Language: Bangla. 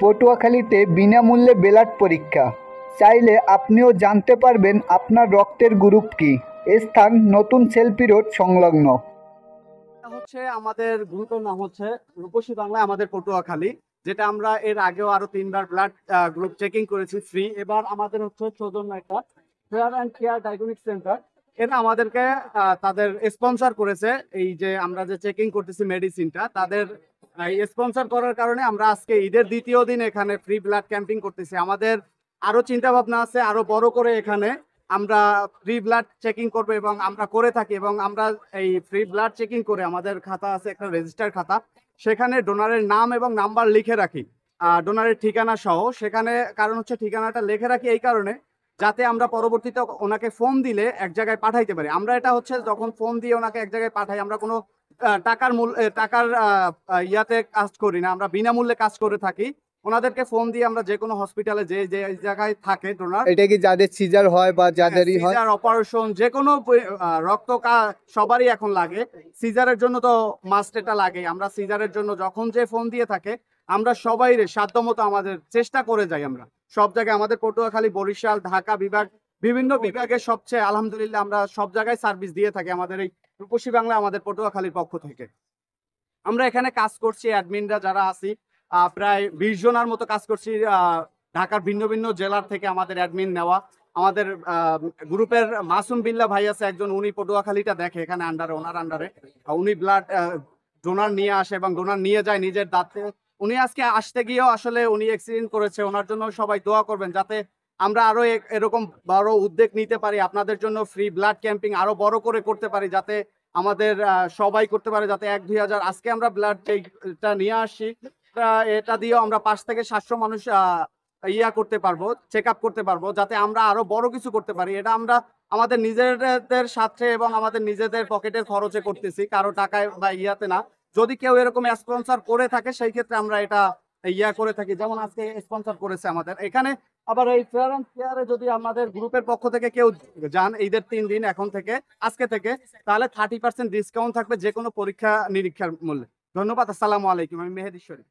পটুয়াখালীতে বিনামূল্যে ব্লাড পরীক্ষা। চাইলে আপনিও জানতে পারবেন আপনার রক্তের গ্রুপ কি। স্থান নতুন সেলফি রোড সংলগ্ন। হচ্ছে আমাদের গ্রুপের নাম হচ্ছে রূপসী বাংলা আমাদের পটুয়াখালী, যেটা আমরা এর আগেও আরো 3বার ব্লাড গ্রুপ চেকিং করেছি ফ্রি। এবার আমাদের হচ্ছে সৌজন্য একটা fair and care diagnostic centre, এরা আমাদেরকে তাদের স্পন্সর করেছে। এই যে আমরা যে চেকিং করতেছি মেডিসিনটা, তাদের স্পন্সর করার কারণে আমরা আজকে ঈদের দ্বিতীয় দিন এখানে ফ্রি ব্লাড ক্যাম্পিং করতেছি। আমাদের আরো চিন্তা ভাবনা আছে আরো বড় করে এখানে আমরা ফ্রি ব্লাড চেকিং করবো, এবং আমরা করে থাকি। এবং আমরা এই ফ্রি ব্লাড চেকিং করে আমাদের খাতা আছে একটা রেজিস্টার খাতা, সেখানে ডোনারের নাম এবং নাম্বার লিখে রাখি, ডোনারের ঠিকানা সহ। সেখানে কারণ হচ্ছে ঠিকানাটা লিখে রাখি এই কারণে যাতে আমরা পরবর্তীতে ওনাকে ফোন দিলে এক জায়গায় পাঠাইতে পারি। আমরা এটা হচ্ছে যখন ফোন দিয়ে ওনাকে এক জায়গায় পাঠাই, আমরা কোনো টাকার ইয়াতে কাজ করি না, আমরা বিনামূল্যে কাজ করে থাকি। ওনাদেরকে ফোন দিয়ে আমরা যে কোনো হসপিটালে যে যে জায়গায় থাকে ডোনার, এটা কি যাদের সিজার হয় বা যাদেরই হয়, সিজার অপারেশন যে কোনো রক্ত সবারই এখন লাগে। সিজারের জন্য তো মাস্ট এটা লাগে। আমরা সিজারের জন্য যখন যে ফোন দিয়ে থাকে, আমরা সবাই সাধ্যমতো আমাদের চেষ্টা করে যাই। আমরা সব জায়গায় আমাদের পটুয়াখালী, বরিশাল, ঢাকা বিভাগ, বিভিন্ন বিভাগে সবচেয়ে আলহামদুলিল্লাহ আমরা সব জায়গায় সার্ভিস দিয়ে থাকি আমাদের এই রূপসী বাংলা আমাদের পটুয়াখালীর পক্ষ থেকে। আমরা এখানে কাজ করছি, অ্যাডমিনরা যারা আছি প্রায় 20 জনের মতো কাজ করছি। ঢাকার ভিন্ন ভিন্ন জেলার থেকে আমাদের অ্যাডমিন নেওয়া। আমাদের গ্রুপের মাসুম বিল্লাহ ভাই আছে একজন, উনি পটুয়াখালীটা দেখে এখানে ওনার আন্ডারে উনি ব্লাড ডোনার নিয়ে আসে এবং ডোনার নিয়ে যায় নিজের দাঁতে। উনি আজকে আসতে গিয়েও আসলে উনি অ্যাক্সিডেন্ট করেছে, ওনার জন্য সবাই দোয়া করবেন যাতে আমরা আরো এরকম বড় উদ্যোগ নিতে পারি, আপনাদের জন্য ফ্রি ব্লাড ক্যাম্পিং আরো বড় করে করতে পারি, যাতে আমাদের সবাই করতে পারে, যাতে 1-2 হাজার আজকে আমরা ব্লাডটা নিয়ে আসি। এটা দিয়েও আমরা 5 থেকে 700 মানুষ করতে পারবো, চেক আপ করতে পারবো, যাতে আমরা আরো বড় কিছু করতে পারি। এটা আমরা আমাদের নিজেদের সাথে এবং আমাদের নিজেদের পকেটের খরচে করতেছি, কারো টাকায় বা ইয়াতে না। যদি কেউ এরকম স্পন্সর করে থাকে সেই ক্ষেত্রে আমরা এটা করে থাকি, যেমন আজকে স্পন্সর করেছে আমাদের এখানে। আবার এই ফেয়ার অ্যান্ড কেয়ারে যদি আমাদের গ্রুপের পক্ষ থেকে কেউ যান ঈদের 3 দিন এখন থেকে আজকে থেকে, তাহলে 30% ডিসকাউন্ট থাকবে যে কোনো পরীক্ষা নিরীক্ষার মূল্যে। ধন্যবাদ। আসসালামু আলাইকুম। আমি মেহেদি শরীফ।